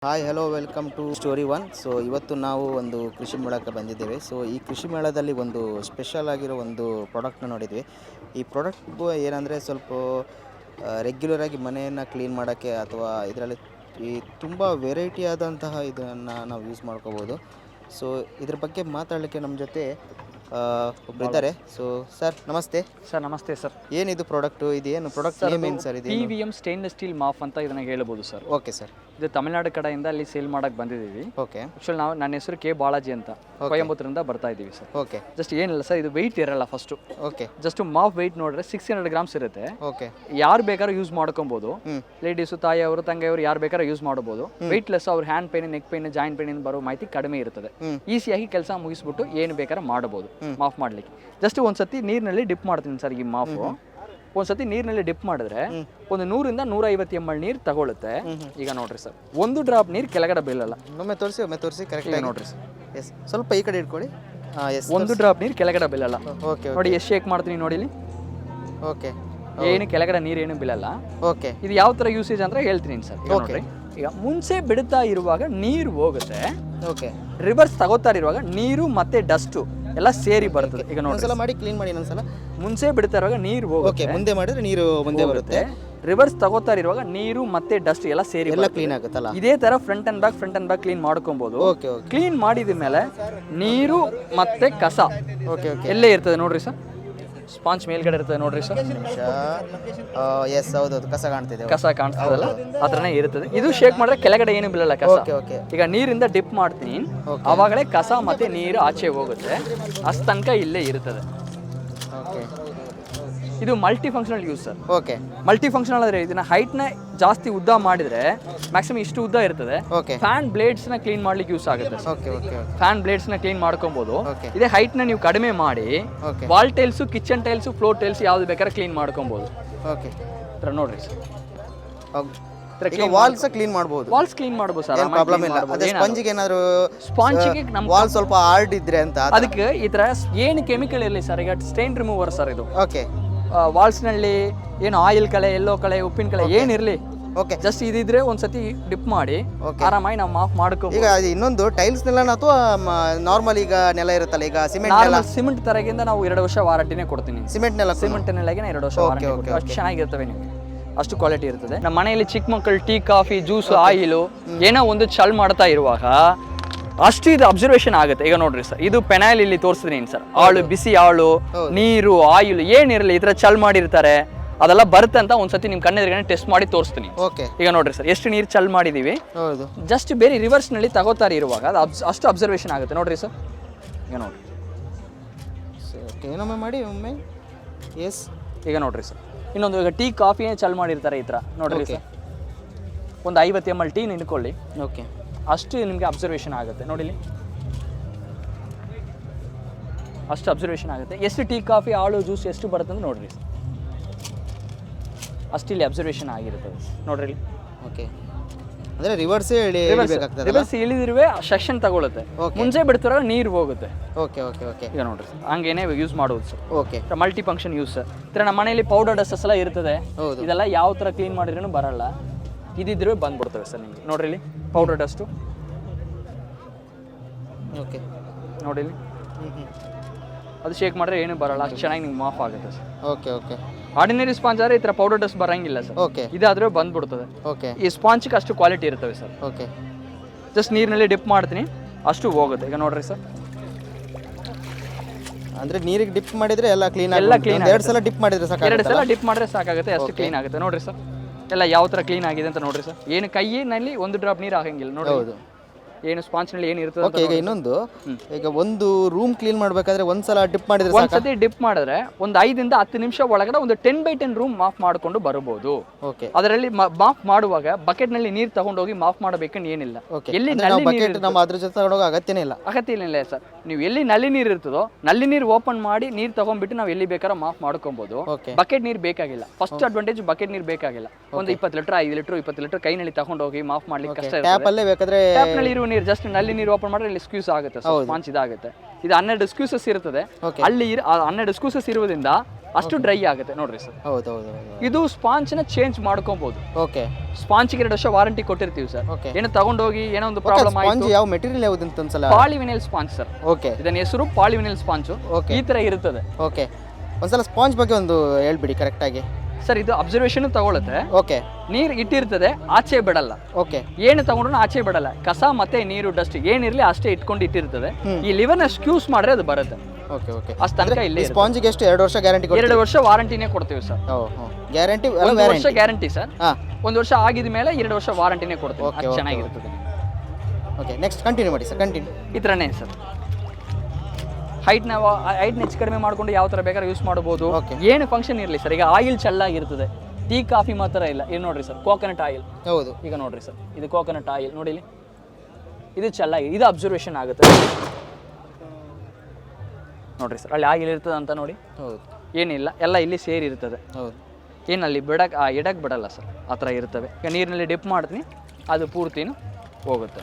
Hi hello welcome to story one. So ಇವತ್ತು ನಾವು ಒಂದು ಕೃಷಿ ಮೇಳಕ್ಕೆ ಬಂದಿದ್ದೇವೆ. ಸೊ ಈ ಕೃಷಿ ಮೇಳದಲ್ಲಿ ಒಂದು ಸ್ಪೆಷಲ್ ಆಗಿರೋ ಒಂದು ಪ್ರಾಡಕ್ಟ್ನ ನೋಡಿದ್ವಿ. ಈ ಪ್ರಾಡಕ್ಟ್ ಏನಂದರೆ ಸ್ವಲ್ಪ ರೆಗ್ಯುಲರಾಗಿ ಮನೆಯನ್ನು ಕ್ಲೀನ್ ಮಾಡೋಕ್ಕೆ ಅಥವಾ ಇದರಲ್ಲಿ ಈ ತುಂಬ ವೆರೈಟಿ ಆದಂತಹ ಇದನ್ನು ನಾವು ಯೂಸ್ ಮಾಡ್ಕೋಬೋದು. ಸೊ ಇದ್ರ ಬಗ್ಗೆ ಮಾತಾಡಲಿಕ್ಕೆ ನಮ್ಮ ಜೊತೆ ಒಬ್ರು ಇದ್ದಾರೆ. ಸೊ ಸರ್ ನಮಸ್ತೆ. ಸರ್ ನಮಸ್ತೆ ಸರ್. ಏನಿದು ಪ್ರಾಡಕ್ಟು? ಇದು ಏನು ಪ್ರಾಡಕ್ಟ್ ನೇಮ್ ಏನು ಸರ್? ಇದು PVM ಸ್ಟೇನ್ಲೆಸ್ ಸ್ಟೀಲ್ ಮಾಫ್ ಅಂತ ಇದನ್ನ ಹೇಳ್ಬೋದು ಸರ್. Okay sir. ಇದು ತಮಿಳ್ನಾಡು ಕಡೆಯಿಂದ ಅಲ್ಲಿ ಸೇಲ್ ಮಾಡಕ್ಕೆ ಬಂದಿದ್ದೀವಿ. ಓಕೆ. ಆ್ಯಕ್ಚುಲಿ ನನ್ನ ಹೆಸರು ಕೆ ಬಾಲಾಜಿ ಅಂತ ಕೊಯಂಬತ್ತೂರಿಂದ ಬರ್ತಾ ಇದ್ದೀವಿ ಸರ್. ಓಕೆ. ಜಸ್ಟ್ ಏನಿಲ್ಲ ಸರ್, ಇದು ವೆಯ್ಟ್ ಇರಲ್ಲ ಫಸ್ಟು. ಓಕೆ. ಜಸ್ಟ್ ಮಾಫ್ ವೆಯ್ಟ್ ನೋಡಿದ್ರೆ 600 ಗ್ರಾಮ್ಸ್ ಇರುತ್ತೆ. ಓಕೆ. ಯಾರು ಬೇಕಾದ್ರೂ ಯೂಸ್ ಮಾಡ್ಕೊಬೋದು. ಲೇಡೀಸು, ತಾಯಿಯವರು, ತಂಗಿಯವರು ಯಾರು ಬೇಕಾದ್ರೂ ಯೂಸ್ ಮಾಡ್ಬೋದು. ವೆಯ್ಟ್ಲೆಸ್, ಅವ್ರ hand pain, neck pain, joint pain ಬರೋ ಮಾಹಿತಿ ಕಡಿಮೆ ಇರ್ತದೆ. ಈಸಿಯಾಗಿ ಕೆಲಸ ಮುಗಿಸ್ಬಿಟ್ಟು ಏನು ಬೇಕಾದ್ರೂ ಮಾಡ್ಬೋದು ಮಾಫ್ ಮಾಡ್ಲಿಕ್ಕೆ. ಜಸ್ಟ್ ಒಂದ್ಸತಿ ನೀರಿನಲ್ಲಿ ಡಿಪ್ ಮಾಡ್ತೀನಿ ಸರ್. ಈ ಮಾಫು ಒಂದ್ಸತಿ ನೀರಿನಲ್ಲಿ ಡಿಪ್ ಮಾಡಿದ್ರೆ ಒಂದು 100 ಇಂದ 150 ml ನೀರು ತಗೊಳುತ್ತೆ. ಈಗ ನೋಡ್ರಿ ಸರ್, ಒಂದು ಡ್ರಾಪ್ ನೀರು ಕೆಳಗಡೆ ಬೀಳಲ್ಲ. ಒಮ್ಮೆ ತೋರಿಸಿ ಕರೆಕ್ಟ್ ಆಗಿ ನೋಡ್ರಿ ಸರ್. ಎಸ್, ಸ್ವಲ್ಪ ಈ ಕಡೆ ಇಟ್ಕೊಳ್ಳಿ. ಒಂದು ಡ್ರಾಪ್ ನೀರು ಕೆಳಗಡೆ ಬೀಳಲ್ಲ. ಓಕೆ. ನೋಡಿ ಎಷ್ಟು ಶೇಕ್ ಮಾಡ್ತೀನಿ ನೋಡಿ ಇಲ್ಲಿ. ಓಕೆ. ಏನು ಕೆಳಗಡೆ ನೀರು ಏನು ಬೀಳಲ್ಲ. ಓಕೆ. ಇದು ಯಾವ ತರ ಯೂಸೇಜ್ ಅಂದ್ರೆ ಹೇಳ್ತೀನಿ ಸರ್. ನೋಡ್ರಿ, ಈಗ ಮುಂಚೆ ಬಿಡುತ್ತಾ ಇರುವಾಗ ನೀರು ಹೋಗುತ್ತೆ. ಓಕೆ. ರಿವರ್ಸ್ ತಗೋತಾ ಇರುವಾಗ ನೀರು ಮತ್ತೆ ಡಸ್ಟು ಎಲ್ಲ ಸೇರಿ ಬರ್ತದೆ. ಈಗ ನೋಡಿ, ಒಂದ್ಸಲ ಮಾಡಿ ಕ್ಲೀನ್ ಮಾಡಿ. ಇನ್ನೊಂದ್ಸಲ ಮುಂಚೆ ಬಿಡ್ತಾ ಇರುವಾಗ ನೀರು ಹೋಗುತ್ತೆ. ಮುಂದೆ ಮಾಡಿದ್ರೆ ನೀರು ಮುಂದೆ ಬರುತ್ತೆ. ರಿವರ್ಸ್ ತಗೋತಾ ಇರುವಾಗ ನೀರು ಮತ್ತೆ ಡಸ್ಟ್ ಎಲ್ಲ ಸೇರಿ ಎಲ್ಲ ಕ್ಲೀನ್ ಆಗುತ್ತಲ್ಲ. ಇದೇ ತರ ಫ್ರಂಟ್ ಅಂಡ್ ಬ್ಯಾಕ್ ಕ್ಲೀನ್ ಮಾಡ್ಕೊಬಹುದು. ಓಕೆ. ಕ್ಲೀನ್ ಮಾಡಿದ ಮೇಲೆ ನೀರು ಮತ್ತೆ ಕಸ ಎಲ್ಲೇ ಇರ್ತದೆ ನೋಡ್ರಿ ಸರ್. ಸ್ಪಾಂಜ್ ಮೇಲ್ಗಡೆ ಇರ್ತದೆ ನೋಡ್ರಿ ಸರ್. ಎಸ್, ಹೌದು, ಕಸ ಕಾಣ್ತಿದೆ. ಕಸ ಕಾಣಿಸ್ತದಲ್ಲ, ಅದ್ರನೇ ಇರ್ತದೆ. ಇದು ಶೇಕ್ ಮಾಡಿದ್ರೆ ಕೆಳಗಡೆ ಏನು ಬೀಳಲ್ಲ ಕಸ. ಈಗ ನೀರಿಂದ ಡಿಪ್ ಮಾಡ್ತೀನಿ, ಅವಾಗಲೇ ಕಸ ಮತ್ತೆ ನೀರು ಆಚೆ ಹೋಗುತ್ತೆ. ಅಷ್ಟು ತನಕ ಇಲ್ಲೇ ಇರ್ತದೆ. ಇದು multi functional use sir. Okay. Multi functional ಅಂದ್ರೆ ಇದನ್ನ ಹೈಟ್ ನ ಜಾಸ್ತಿ ಉದ್ದ ಮಾಡಿದ್ರೆ ಮ್ಯಾಕ್ಸಿಮಮ್ ಇಷ್ಟು ಉದ್ದ ಇರ್ತದೆ. ಫ್ಯಾನ್ ಬ್ಲೇಡ್ಸ್ ನ ಕ್ಲೀನ್ ಮಾಡ್ಲಿಕ್ಕೆ ಯೂಸ್ ಆಗುತ್ತೆ. ಫ್ಯಾನ್ ಬ್ಲೇಡ್ಸ್ ನ ಕ್ಲೀನ್ ಮಾಡ್ಕೊಬಹುದು. ಇದೇ ಹೈಟ್ ನ ನೀವು ಕಡಿಮೆ ಮಾಡಿ wall tiles, kitchen tiles, floor tiles ಯಾವ್ದು ಬೇಕಾದ್ರೆ ಕ್ಲೀನ್ ಮಾಡ್ಕೊಬಹುದು. ಓಕೆ. ನೋಡ್ರಿ ಸರ್, ವಾಲ್ಸ್ ಕ್ಲೀನ್ ಮಾಡಬಹುದು. ವಾಲ್ಸ್ ಕ್ಲೀನ್ ಮಾಡಬಹುದು ಸರ್, ಪ್ರಾಬ್ಲಮ್ ಇಲ್ಲ. ಅದೇ ಸ್ಪಂಜಿಗೆ ಏನಾದ್ರು ಸ್ಪಾಂಜಿಗೆ ನಮ್ಮ ವಾಲ್ ಸ್ವಲ್ಪ ಹಾರ್ಡ್ ಇದ್ರೆ ಅಂತ ಅದಕ್ಕೆ ಈ ತರ ಏನು ಕೆಮಿಕಲ್ ಇರಲಿ ಸರ್. ಈಗ ಸ್ಟೇನ್ ರಿಮೂವರ್ ಸರ್ ಇದು. ಓಕೆ. ವಾಲ್ಸ್ ನಲ್ಲಿ ಏನು ಆಯಿಲ್ ಕಲೆ, ಎಲ್ಲೋ ಕಲೆ, ಉಪ್ಪಿನ ಕಲೆ ಏನಿರ್ಲಿ, ಓಕೆ, ಜಸ್ಟ್ ಇದಿದ್ರೆ ಒಂದ್ಸತಿ ಡಿಪ್ ಮಾಡಿ ಆರಾಮಾಗಿ ನಾವು ಮಾಫ್ ಮಾಡ್ಕೋ. ಈಗ ಇನ್ನೊಂದು ಟೈಲ್ಸ್ ನೆಲ ಅಥವಾ ನಾರ್ಮಲ್ ಈಗ ನೆಲ ಇರುತ್ತಲ್ಲ, ಈಗ ಸಿಮೆಂಟ್ ತರಗಿಂದ ನಾವು 2 ವರ್ಷ ವಾರಂಟಿನೇ ಕೊಡ್ತೀನಿ. ಸಿಮೆಂಟ್ ನೆಲಗೆ 2 ವರ್ಷ ವಾರಂಟಿ. ಅಷ್ಟು ಚೆನ್ನಾಗಿರ್ತವೆ ನಿಮಗೆ, ಅಷ್ಟು ಕ್ವಾಲಿಟಿ ಇರ್ತದೆ. ನಮ್ಮ ಮನೆಯಲ್ಲಿ ಚಿಕ್ಕ ಮಕ್ಕಳು ಟೀ, ಕಾಫಿ, ಜ್ಯೂಸ್, ಆಯಿಲು ಏನೋ ಒಂದು ಚಲ್ ಮಾಡ್ತಾ ಇರುವಾಗ ಅಷ್ಟು ಇದು ಅಬ್ಸರ್ವೇಷನ್ ಆಗುತ್ತೆ. ಈಗ ನೋಡ್ರಿ ಸರ್, ಇದು ಪೆನಾಯಿಲ್ ಇಲ್ಲಿ ತೋರಿಸ್ತೀನಿ ಸರ್. ಆಳು, ಬಿಸಿ ಆಳು, ನೀರು, ಆಯಿಲ್ ಏನಿರಲಿ ಈ ತರ ಚಲ್ ಮಾಡಿರ್ತಾರೆ, ಅದೆಲ್ಲ ಬರುತ್ತೆ ಅಂತ ಒಂದ್ಸತಿ ನಿಮ್ ಕಣ್ಣೆದುರುಗಡೆ ಟೆಸ್ಟ್ ಮಾಡಿ ತೋರಿಸ್ತೀನಿ. ಈಗ ನೋಡ್ರಿ ಸರ್, ಎಷ್ಟು ನೀರು ಚಲ್ ಮಾಡಿದೀವಿ. ಜಸ್ಟ್ ಬೇರೆ ರಿವರ್ಸ್ ನಲ್ಲಿ ತಗೋತಾರೆ ಇರುವಾಗ ಅದು ಅಷ್ಟು ಅಬ್ಸರ್ವೇಷನ್ ಆಗುತ್ತೆ ನೋಡ್ರಿ ಸರ್. ಈಗ ನೋಡ್ರಿ, ಏನೊಮ್ಮೆ ಮಾಡಿ ಒಮ್ಮೆ. ಎಸ್. ಈಗ ನೋಡ್ರಿ ಸರ್, ಇನ್ನೊಂದು ಈಗ ಟೀ, ಕಾಫಿ ಚಲ್ ಮಾಡಿರ್ತಾರೆ ಈ ತರ ನೋಡ್ರಿ ಸರ್. ಒಂದು 50 ml ಟೀ ನಿಂತ್ಕೊಳ್ಳಿ. ಓಕೆ. ಅಷ್ಟು ನಿಮಗೆ ಅಬ್ಸರ್ವೇಷನ್ ಆಗುತ್ತೆ ನೋಡಿಲಿ. ಅಷ್ಟು ಅಬ್ಸರ್ವೇಷನ್ ಆಗುತ್ತೆ. ಎಷ್ಟು ಟೀ, ಕಾಫಿ, ಹಾಲು, ಜ್ಯೂಸ್ ಎಷ್ಟು ಬರುತ್ತೆ ಅಂತ ನೋಡ್ರಿ. ಅಷ್ಟು ಇಲ್ಲಿ ಅಬ್ಸರ್ವೇಷನ್ ಆಗಿರ್ತದೆ ನೋಡ್ರಿ. ಓಕೆ. ಅಂದ್ರೆ ರಿವರ್ಸ್ ಇಳಿದಿರುವೆ ಸೆಕ್ಷನ್ ತಗೊಳುತ್ತೆ. ಮುಂಚೆ ಬಿಡ್ತಿರೋ ನೀರು ಹೋಗುತ್ತೆ. ಓಕೆ. ಓಕೆ. ಓಕೆ. ಈಗ ನೋಡ್ರಿ, ಹಂಗೇನೆ ಯೂಸ್ ಮಾಡೋದು sir. Okay. Multi function use sir. ನಮ್ಮ ಮನೆಯಲ್ಲಿ ಪೌಡರ್ ಡಸ್ಟಸ್ ಎಲ್ಲ ಇರ್ತದೆ. ಇದೆಲ್ಲ ಯಾವ ತರ ಕ್ಲೀನ್ ಮಾಡಿದ್ರೂ ಬರಲ್ಲ, ಇದಿದ್ರೆ ಬಂದ್ಬಿಡ್ತವೆ ಸರ್ ನಿಮಗೆ. ನೋಡ್ರಿ ಇಲ್ಲಿ ಪೌಡರ್ ಡಸ್ಟು. ಓಕೆ. ನೋಡಿ ಇಲ್ಲಿ ಅದು ಶೇಕ್ ಮಾಡಿದ್ರೆ ಏನು ಬರಲ್ಲ, ಅಷ್ಟು ಚೆನ್ನಾಗಿ ನಿಮ್ಗೆ ಮಾಫ್ ಆಗುತ್ತೆ sir. Okay. Okay. Ordinary sponge ಆದರೆ ಈ ಥರ ಪೌಡರ್ ಡಸ್ಟ್ ಬರಂಗಿಲ್ಲ ಸರ್. ಓಕೆ. ಇದಾದ್ರೆ ಬಂದ್ಬಿಡ್ತದೆ. ಓಕೆ. ಈ ಸ್ಪಾಂಜಿಗೆ ಅಷ್ಟು ಕ್ವಾಲಿಟಿ ಇರ್ತವೆ ಸರ್. ಓಕೆ. ಜಸ್ಟ್ ನೀರಿನಲ್ಲಿ ಡಿಪ್ ಮಾಡ್ತೀನಿ, ಅಷ್ಟು ಹೋಗುತ್ತೆ. ಈಗ ನೋಡ್ರಿ ಸರ್, ಅಂದ್ರೆ ನೀರಿಗೆ ಡಿಪ್ ಮಾಡಿದ್ರೆ ಎಲ್ಲ ಕ್ಲೀನ್. 2 ಸಲ ಡಿಪ್ ಮಾಡಿದ್ರೆ ಸಾಕು. 2 ಸಲ ಡಿಪ್ ಮಾಡಿದ್ರೆ ಸಾಕಾಗುತ್ತೆ, ಅಷ್ಟು ಕ್ಲೀನ್ ಆಗುತ್ತೆ ನೋಡ್ರಿ ಸರ್. ಎಲ್ಲ ಯಾವ ಥರ ಕ್ಲೀನ್ ಆಗಿದೆ ಅಂತ ನೋಡ್ರಿ ಸರ್. ಏನು ಕೈಯಲ್ಲಿ ಒಂದು ಡ್ರಾಪ್ ನೀರು ಆಗಂಗಿಲ್ಲ ನೋಡಿ. ಹೌದು. ಏನು ಸ್ಪಾಂಜ್ನಲ್ಲಿ ಏನು ಇರ್ತದೆ. ಓಕೆ. ಈಗ ಇನ್ನೊಂದು, ಈಗ ಒಂದು ರೂಮ್ ಕ್ಲೀನ್ ಮಾಡಬೇಕಾದ್ರೆ ಒಂದ್ಸಲ ಡಿಪ್ ಮಾಡಿದ್ರೆ ಒಂದ್ಸತಿ ಡಿಪ್ ಮಾಡಿದ್ರೆ ಒಂದು 5 ಇಂದ 10 ನಿಮಿಷ ಒಳಗಡೆ ಒಂದು 10/10 ರೂಮ್ ಮಾಫ್ ಮಾಡ್ಕೊಂಡು ಬರಬಹುದು. ಓಕೆ. ಅದರಲ್ಲಿ ಮಾಫ್ ಮಾಡುವಾಗ ಬಕೆಟ್ ನಲ್ಲಿ ನೀರು ತಗೊಂಡೋಗಿ ಮಾಫ್ ಮಾಡಬೇಕಂತ ಏನಿಲ್ಲ. ಎಲ್ಲಿ ಬಕೆಟ್ ನಮ್ಮ ಅದ್ರ ಜೊತೆ ತಗೊಂಡೋಗಿ ಅಗತ್ಯನೇ ಇಲ್ಲ ಸರ್. ನೀವು ಎಲ್ಲಿ ನಲ್ಲಿ ನೀರು ಇರ್ತದೋ ನಲ್ಲಿ ನೀರು ಓಪನ್ ಮಾಡಿ ನೀರು ತಗೊಂಡ್ಬಿಟ್ಟು ನಾವು ಎಲ್ಲಿ ಬೇಕಾದ್ರೂ ಮಾಫ್ ಮಾಡ್ಕೊಬಹುದು. ಬಕೆಟ್ ನೀರು ಬೇಕಾಗಿಲ್ಲ. ಫಸ್ಟ್ ಅಡ್ವಾಂಟೇಜ್ ಬಕೆಟ್ ನೀರು ಬೇಕಾಗಿಲ್ಲ. ಒಂದು 20 ಲೀಟರ್, 5 ಲೀಟರ್, 20 ಲೀಟರ್ ಕೈನಲ್ಲಿ ತಗೊಂಡೋಗಿ ಮಾಫ್ ಮಾಡ್ಲಿಕ್ಕೆ ಕಷ್ಟ ಇರುತ್ತೆ. ಟ್ಯಾಪ್ ನಲ್ಲಿ ಇರುವ ನೀರು ಜಸ್ಟ್ ನಲ್ಲಿ ನೀರು ಓಪನ್ ಮಾಡಿದ್ರೆ ಇಲ್ಲಿ ಸ್ಕ್ಯೂಸ್ ಆಗುತ್ತೆ, ಸ್ಪಾಂಜ್ ಇದಾಗುತ್ತೆ. ಇದು 12 ಸ್ಕ್ಯೂಸಸ್ ಇರ್ತದೆ. ಅಲ್ಲಿ 12 ಸ್ಕ್ಯೂಸಸ್ ಇರೋದ್ರಿಂದ ಅಷ್ಟು ಡ್ರೈ ಆಗುತ್ತೆ ನೋಡ್ರಿ ಸರ್. ಹೌದು. ಇದು ಸ್ಪಾಂಜ್ನ ಚೇಂಜ್ ಮಾಡ್ಕೊಬಹುದು. ಓಕೆ. ಸ್ಪಾಂಜ್ಗೆ 2 ವರ್ಷ ವಾರಂಟಿ ಕೊಟ್ಟಿರ್ತೀವಿ ಸರ್. ಓಕೆ. ಏನೋ ತಗೊಂಡೋಗಿ ಏನೋ ಒಂದು ಪ್ರಾಬ್ಲಮ್ ಸ್ಪಾಂಜ್ ಯಾವ ಮೆಟೀರಿಯಲ್ ಯಾವುದು ಅಂತ ಒಂದ್ಸಲ. Polyvinyl sponge sir. ಓಕೆ. ಇದನ್ನ ಹೆಸರು ಪಾಲಿವಿನೈಲ್ ಸ್ಪಾಂಜ್. ಈ ತರ ಇರುತ್ತದೆ. ಓಕೆ. ಒಂದ್ಸಲ ಸ್ಪಾಂಜ್ ಬಗ್ಗೆ ಒಂದು ಹೇಳ್ಬಿಡಿ ಕರೆಕ್ಟ್ ಆಗಿ ಸರ್. ಇದು ಅಬ್ಸರ್ವೇಷನ್ ತಗೊಳುತ್ತೆ. ಓಕೆ. ನೀರು ಇಟ್ಟಿರ್ತದೆ, ಆಚೆ ಬಿಡಲ್ಲ. ಓಕೆ. ಏನು ತಗೊಂಡ್ರು ಆಚೆ ಬಿಡಲ್ಲ. ಕಸ ಮತ್ತೆ ನೀರು ಡಸ್ಟ್ ಏನಿರ್ಲಿ ಅಷ್ಟೇ ಇಟ್ಕೊಂಡು ಇಟ್ಟಿರ್ತದೆ. ಈ ಲಿವರ್ನ ಸ್ಕ್ಯೂಸ್ ಮಾಡ್ರೆ ಅದು ಬರುತ್ತೆ. ಓಕೆ. ಓಕೆ. ಅಷ್ಟು ತನಕ ಇಲ್ಲಿ ಸ್ಪಾಂಜಿಗೆ ಎಷ್ಟು 2 ವರ್ಷ ಗ್ಯಾರಂಟಿ ಕೊಡ್ತೀವಿ? 2 ವರ್ಷ ವಾರಂಟಿನೇ ಕೊಡ್ತೀವಿ ಸರ್. ಗ್ಯಾರಂಟಿ 1 ವರ್ಷ ಗ್ಯಾರಂಟಿ ಸರ್. 1 ವರ್ಷ ಆಗಿದ ಮೇಲೆ 2 ವರ್ಷ ವಾರಂಟಿನೇ ಕೊಡ್ತೀವಿ. ಅದು ಚೆನ್ನಾಗಿರ್ತದೆ. ಓಕೆ. ನೆಕ್ಸ್ಟ್ ಕಂಟಿನ್ಯೂ ಮಾಡಿ ಸರ್. ಕಂಟಿನ್ಯೂ. ಈ ಥರನೇ ಸರ್. ಹೈಟ್ನ ಹೆಚ್ಚು ಕಡಿಮೆ ಮಾಡ್ಕೊಂಡು ಯಾವ ಥರ ಬೇಕಾದ್ರೆ ಯೂಸ್ ಮಾಡ್ಬೋದು. ಏನು ಫಂಕ್ಷನ್ ಇರಲಿ ಸರ್. ಈಗ ಆಯಿಲ್ ಚೆನ್ನಾಗಿರ್ತದೆ, ಟೀ ಕಾಫಿ ಮಾತ್ರ ಇಲ್ಲ. ಇದು ನೋಡ್ರಿ ಸರ್, ಕೋಕೋನಟ್ ಆಯಿಲ್. ಹೌದು. ಈಗ ನೋಡ್ರಿ ಸರ್, ಇದು ಕೋಕೋನಟ್ ಆಯಿಲ್ ನೋಡಿ, ಇದು ಚೆನ್ನಾಗಿ ಇದು ಅಬ್ಸರ್ವೇಷನ್ ಆಗುತ್ತೆ ನೋಡ್ರಿ ಸರ್. ಅಲ್ಲಿ ಆಯಿಲ್ ಇರ್ತದೆ ಅಂತ ನೋಡಿ. ಹೌದು. ಏನಿಲ್ಲ, ಎಲ್ಲ ಇಲ್ಲಿ ಸೇರಿ ಇರ್ತದೆ. ಹೌದು. ಏನಲ್ಲಿ ಎಡಕ್ಕೆ ಬಿಡಲ್ಲ ಸರ್, ಆ ಥರ ಇರ್ತವೆ. ಈಗ ನೀರಿನಲ್ಲಿ ಡಿಪ್ ಮಾಡ್ತೀನಿ, ಅದು ಪೂರ್ತಿನೂ ಹೋಗುತ್ತೆ.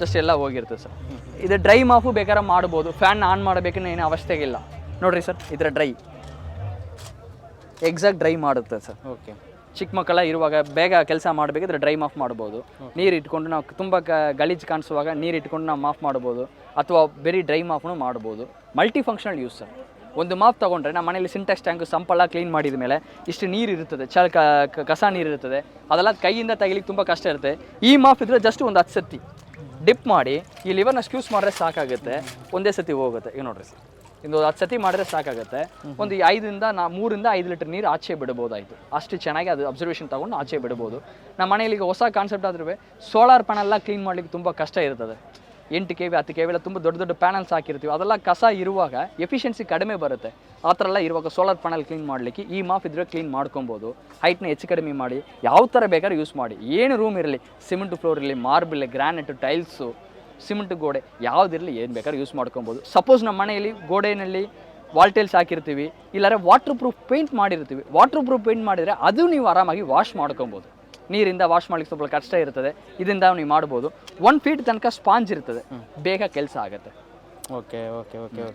ಜಸ್ಟ್ ಎಲ್ಲ ಹೋಗಿರ್ತದೆ ಸರ್. ಇದು ಡ್ರೈ ಮಾಫು ಬೇಕಾದ್ರೆ ಮಾಡ್ಬೋದು. ಫ್ಯಾನ್ ಆನ್ ಮಾಡಬೇಕನ್ನೋ ಏನು ಅವಶ್ಯಕತೆ ಇಲ್ಲ ನೋಡ್ರಿ ಸರ್. ಇದರ ಡ್ರೈ ಎಕ್ಸಾಕ್ಟ್ ಡ್ರೈ ಮಾಡುತ್ತೆ ಸರ್. ಓಕೆ. ಚಿಕ್ಕ ಮಕ್ಕಳ ಇರುವಾಗ ಬೇಗ ಕೆಲಸ ಮಾಡಬೇಕಿದ್ರೆ ಡ್ರೈ ಮಾಫ್ ಮಾಡ್ಬೋದು. ನೀರು ಇಟ್ಕೊಂಡು ನಾವು ತುಂಬ ಗಲೀಜು ಕಾಣಿಸುವಾಗ ನೀರು ಇಟ್ಕೊಂಡು ನಾವು ಮಾಫ್ ಮಾಡ್ಬೋದು, ಅಥವಾ ಬರೀ ಡ್ರೈ ಮಾಫ್ನು ಮಾಡ್ಬೋದು. Multi functional use sir. ಒಂದು ಮಾಫ್ ತೊಗೊಂಡ್ರೆ ನಮ್ಮ ಮನೇಲಿ ಸಿಂಟೆಕ್ಸ್ ಟ್ಯಾಂಕ್ ಸಂಪೆಲ್ಲ ಕ್ಲೀನ್ ಮಾಡಿದ ಮೇಲೆ ಇಷ್ಟು ನೀರು ಇರ್ತದೆ, ಕಸ ನೀರು ಇರ್ತದೆ, ಅದೆಲ್ಲ ಕೈಯಿಂದ ತೆಗಿಲಿಕ್ಕೆ ತುಂಬ ಕಷ್ಟ ಇರುತ್ತೆ. ಈ ಮಾಫ್ ಇದ್ರೆ ಜಸ್ಟ್ ಒಂದು 10 ಸತಿ ಡಿಪ್ ಮಾಡಿ ಈ ಲಿವರ್ನ ಸ್ಕ್ಯೂಸ್ ಮಾಡಿದ್ರೆ ಸಾಕಾಗುತ್ತೆ. ಒಂದೇ ಸತಿ ಹೋಗುತ್ತೆ. ಈಗ ನೋಡ್ರಿ ಸರ್, ಇಂದು 10 ಸತಿ ಮಾಡಿದ್ರೆ ಸಾಕಾಗುತ್ತೆ. ಒಂದು 3 ರಿಂದ 5 ಲೀಟರ್ ನೀರು ಆಚೆ ಬಿಡ್ಬೋದಾಯಿತು. ಅಷ್ಟು ಚೆನ್ನಾಗಿ ಅದು ಅಬ್ಸರ್ವೇಷನ್ ತೊಗೊಂಡು ಆಚೆ ಬಿಡ್ಬೋದು. ನಮ್ಮ ಮನೇಲಿ ಈಗ ಹೊಸ ಕಾನ್ಸೆಪ್ಟ್ ಆದ್ರೂ ಸೋಲಾರ್ ಪ್ಯಾನಲ್ಲ ಕ್ಲೀನ್ ಮಾಡಲಿಕ್ಕೆ ತುಂಬ ಕಷ್ಟ ಇರ್ತದೆ. 8 kV 10 kV ಎಲ್ಲ ತುಂಬ ದೊಡ್ಡ ಪ್ಯಾನಲ್ಸ್ ಹಾಕಿರ್ತೀವಿ. ಅದೆಲ್ಲ ಕಸ ಇರುವಾಗ ಎಫಿಷಿಯನ್ಸಿ ಕಡಿಮೆ ಬರುತ್ತೆ. ಆ ಥರ ಎಲ್ಲ ಇರುವಾಗ ಸೋಲಾರ್ ಪ್ಯಾನಲ್ ಕ್ಲೀನ್ ಮಾಡಲಿಕ್ಕೆ ಈ ಮಾಫ್ ಇದ್ರೆ ಕ್ಲೀನ್ ಮಾಡ್ಕೊಬೋದು. ಹೈಟ್ನ ಹೆಚ್ಚು ಕಡಿಮೆ ಮಾಡಿ ಯಾವ ಥರ ಬೇಕಾದ್ರೆ ಯೂಸ್ ಮಾಡಿ. ಏನು ರೂಮ್ ಇರಲಿ, ಸಿಮೆಂಟ್ ಫ್ಲೋರ್ ಇರಲಿ, ಮಾರ್ಬಲ್, ಗ್ರಾನೈಟ್, ಟೈಲ್ಸು, ಸಿಮೆಂಟ್ ಗೋಡೆ ಯಾವುದಿರಲಿ ಏನು ಬೇಕಾದ್ರೆ ಯೂಸ್ ಮಾಡ್ಕೊಬೋದು. ಸಪೋಸ್ ನಮ್ಮ ಮನೆಯಲ್ಲಿ ಗೋಡೆಯಲ್ಲಿ ವಾಲ್ ಟೈಲ್ಸ್ ಹಾಕಿರ್ತೀವಿ, ಇಲ್ಲಾಂದರೆ ವಾಟರ್ ಪ್ರೂಫ್ ಪೇಂಟ್ ಮಾಡಿರ್ತೀವಿ. ವಾಟರ್ ಪ್ರೂಫ್ ಪೇಂಟ್ ಮಾಡಿದರೆ ಅದು ನೀವು ಆರಾಮಾಗಿ ವಾಶ್ ಮಾಡ್ಕೊಬೋದು. ನೀರಿಂದ ವಾಶ್ ಮಾಡ್ಲಿಕ್ಕೆ ಸ್ವಲ್ಪ ಕಷ್ಟ ಇರ್ತದೆ, ಇದರಿಂದ ನೀವು ಮಾಡ್ಬೋದು. 1 ಫೀಟ್ ತನಕ ಸ್ಪಾಂಜ್ ಇರ್ತದೆ, ಬೇಗ ಕೆಲಸ ಆಗುತ್ತೆ. ಓಕೆ.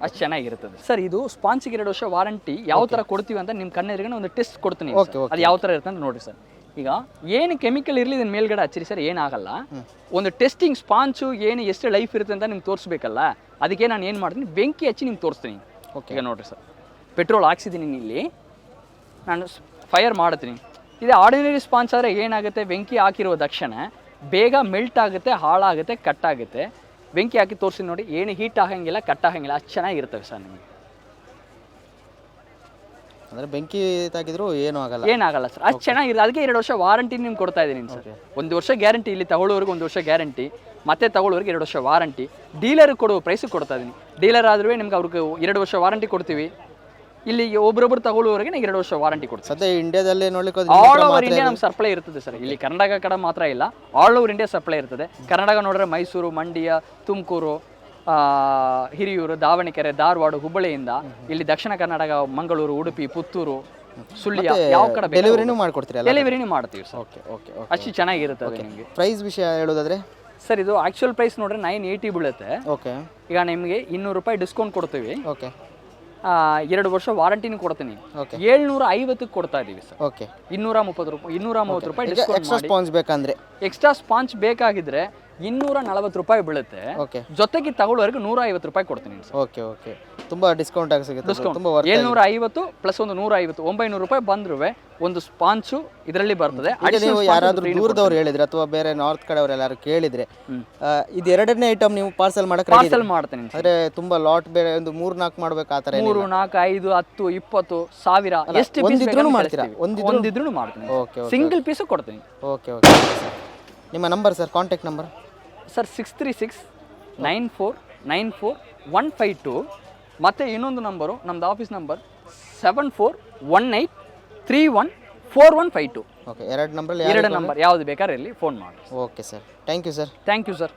ಅಷ್ಟು ಚೆನ್ನಾಗಿರ್ತದೆ ಸರ್. ಇದು ಸ್ಪಾಂಜಿಗೆ 2 ವರ್ಷ ವಾರಂಟಿ ಯಾವ ಥರ ಕೊಡ್ತೀವಿ ಅಂತ ನಿಮ್ಮ ಕಣ್ಣೆದುರಿಗೆ ಒಂದು ಟೆಸ್ಟ್ ಕೊಡ್ತೀನಿ. ಅದು ಯಾವ ಥರ ಇರುತ್ತೆ ಅಂತ ನೋಡಿ ಸರ್. ಈಗ ಏನು ಕೆಮಿಕಲ್ ಇರಲಿ ಇದನ್ನ ಮೇಲ್ಗಡೆ ಹಚ್ಚಿರಿ ಸರ್, ಏನಾಗಲ್ಲ. ಒಂದು ಟೆಸ್ಟಿಂಗ್ ಸ್ಪಾಂಚು ಏನು ಎಷ್ಟು ಲೈಫ್ ಇರುತ್ತೆ ಅಂತ ನಿಮ್ಗೆ ತೋರಿಸ್ಬೇಕಲ್ಲ, ಅದಕ್ಕೆ ನಾನು ಏನು ಮಾಡ್ತೀನಿ, ಬೆಂಕಿ ಹಚ್ಚಿ ನಿಮ್ಗೆ ತೋರಿಸ್ತೀನಿ. ಈಗ ನೋಡಿರಿ ಸರ್, ಪೆಟ್ರೋಲ್ ಹಾಕ್ಸಿದ್ದೀನಿ ಇಲ್ಲಿ, ನಾನು ಫೈರ್ ಮಾಡ್ತೀನಿ. ಇದು ಆರ್ಡಿನರಿ ಸ್ಪಾಂಚ್ ಆದರೆ ಏನಾಗುತ್ತೆ, ಬೆಂಕಿ ಹಾಕಿರೋ ತಕ್ಷಣ ಬೇಗ ಮೆಲ್ಟ್ ಆಗುತ್ತೆ, ಹಾಳಾಗುತ್ತೆ, ಕಟ್ಟಾಗುತ್ತೆ. ಬೆಂಕಿ ಹಾಕಿ ತೋರಿಸಿ ನೋಡಿ, ಏನು ಹೀಟ್ ಆಗಂಗಿಲ್ಲ, ಕಟ್ ಆಗಂಗಿಲ್ಲ, ಅಷ್ಟು ಚೆನ್ನಾಗಿರ್ತವೆ ಸರ್ ನಿಮಗೆ. ಅಂದರೆ ಬೆಂಕಿ ತಾಗಿದ್ರು ಏನಾಗಲ್ಲ ಸರ್, ಅಷ್ಟು ಚೆನ್ನಾಗಿರುತ್ತೆ. ಅದಕ್ಕೆ 2 ವರ್ಷ ವಾರಂಟಿ ನಿಮ್ಗೆ ಕೊಡ್ತಾ ಇದ್ದೀನಿ ಸರ್. 1 ವರ್ಷ ಗ್ಯಾರಂಟಿ, ಇಲ್ಲಿ ತಗೊಳ್ಳೋರಿಗೆ 1 ವರ್ಷ ಗ್ಯಾರಂಟಿ, ಮತ್ತೆ ತಗೊಳ್ಳೋರಿಗೆ 2 ವರ್ಷ ವಾರಂಟಿ. ಡೀಲರ್ ಕೊಡುವ ಪ್ರೈಸಿಗೆ ಕೊಡ್ತಾ ಇದ್ದೀನಿ. ಡೀಲರ್ ಆದ್ರೂ ನಿಮ್ಗೆ ಅವ್ರಿಗೆ 2 ವರ್ಷ ವಾರಂಟಿ ಕೊಡ್ತೀವಿ. ಇಲ್ಲಿ ಒಬ್ಬೊಬ್ಬರು ತಗೊಳ್ಳುವವರೆಗೆ 2 ವರ್ಷ ವಾರಂಟಿ ಕೊಡ್ತೀವಿ. ಸದ್ಯ ಇಂಡಿಯಾದಲ್ಲಿ ನೋಡ್ಲಿಕ್ಕೆ ಆಲ್ ಓವರ್ ಇಂಡಿಯಾ ನಮ್ಮ ಸಪ್ಲೈ ಇರ್ತದೆ ಸರ್. ಇಲ್ಲಿ ಕರ್ನಾಟಕ ಕಡೆ ಮಾತ್ರ ಇಲ್ಲ, ಆಲ್ ಓವರ್ ಇಂಡಿಯಾ ಸಪ್ಲೈ ಇರ್ತದೆ. ಕರ್ನಾಟಕ ನೋಡಿದ್ರೆ ಮೈಸೂರು, ಮಂಡ್ಯ, ತುಮಕೂರು, ಹಿರಿಯೂರು, ದಾವಣಗೆರೆ, ಧಾರವಾಡ, ಹುಬ್ಬಳ್ಳಿಯಿಂದ ಇಲ್ಲಿ ದಕ್ಷಿಣ ಕರ್ನಾಟಕ, ಮಂಗಳೂರು, ಉಡುಪಿ, ಪುತ್ತೂರು, ಸುಳ್ಯ, ಯಾವ ಕಡೆ ಡೆಲಿವರಿನೂ ಮಾಡ್ಕೊಡ್ತೀರಾ? ಡೆಲಿವರಿನೂ ಮಾಡ್ತೀವಿ ಸರ್. ಓಕೆ. ಅಷ್ಟು ಚೆನ್ನಾಗಿರ್ತದೆ ನಿಮಗೆ. ಪ್ರೈಸ್ ವಿಷಯ ಹೇಳೋದಾದ್ರೆ ಸರ್, ಇದು ಆಕ್ಚುಯಲ್ ಪ್ರೈಸ್ ನೋಡ್ರೆ 980 ಬೀಳುತ್ತೆ. ಓಕೆ. ಈಗ ನಿಮಗೆ 200 ರೂಪಾಯಿ ಡಿಸ್ಕೌಂಟ್ ಕೊಡ್ತೀವಿ. ಓಕೆ. 2 ವರ್ಷ ವಾರಂಟಿನೂ ಕೊಡ್ತೀನಿ. 750 ಕೊಡ್ತಾ ಇದೀವಿ ಸರ್. ಓಕೆ. 230 ರೂಪಾಯಿ ಡಿಸ್ಕೌಂಟ್ ಎಕ್ಸ್ಟ್ರಾ ಸ್ಪಾಂಜ್ ಬೇಕಂದ್ರೆ, ಎಕ್ಸ್ಟ್ರಾ ಸ್ಪಾಂಜ್ ಬೇಕಾಗಿದ್ರೆ 240 ರೂಪಾಯಿ ಬೀಳುತ್ತೆ. ಓಕೆ. ಜೊತೆಗೆ ತಗೊಳ್ಳೋರಿಗೆ 150 ರೂಪಾಯಿ ಕೊಡ್ತೀನಿ ಸರ್. ಓಕೆ. ತುಂಬಾ ಡಿಸ್ಕೌಂಟ್ ಆಗಿ ಸಿಗುತ್ತೆ. ತುಂಬಾ 750 ಪ್ಲಸ್ ಒಂದು 150, 900 ರೂಪಾಯಿ ಬಂದ್ರೂ ಒಂದು ಸ್ಪಾಂಚು ಇದರಲ್ಲಿ ಬರ್ತದೆ. ನೀವು ಯಾರಾದ್ರೂ ದೂರದವ್ರು ಹೇಳಿದ್ರೆ ಅಥವಾ ಬೇರೆ ನಾರ್ತ್ ಕಡೆ ಅವ್ರು ಎಲ್ಲಾರು ಕೇಳಿದ್ರೆ, ಇದು 2ನೇ ಐಟಮ್ ನೀವು ಪಾರ್ಸಲ್ ಮಾಡ್ತೀನಿ. ಅಂದ್ರೆ ತುಂಬಾ ಲಾಟ್ ಬೇರೆ ಒಂದು 3-4 ಮಾಡ್ಬೇಕು, ಆ ತರ 3, 4, 5, 10, 20, 1000 ಎಷ್ಟು ಒಂದಿದ್ರೂ ಮಾಡ್ತೀರಾ? ಒಂದಿದ್ರೂ ಮಾಡ್ತೀನಿ. ಸಿಂಗಲ್ ಪೀಸ್ ಕೊಡ್ತೀನಿ. ಓಕೆ. ನಿಮ್ಮ number sir, contact number sir 636 9494 152. ಮತ್ತು ಇನ್ನೊಂದು ನಂಬರು ನಮ್ಮದು ಆಫೀಸ್ ನಂಬರ್ 7418 31 4152. ಓಕೆ. 2 ನಂಬರ್ ಯಾವುದು ಬೇಕಾದ್ರೆ ಯಾವುದು ಬೇಕಾದ್ರೆ ಇಲ್ಲಿ ಫೋನ್ ಮಾಡಿ. Okay sir, thank you sir. Thank you sir.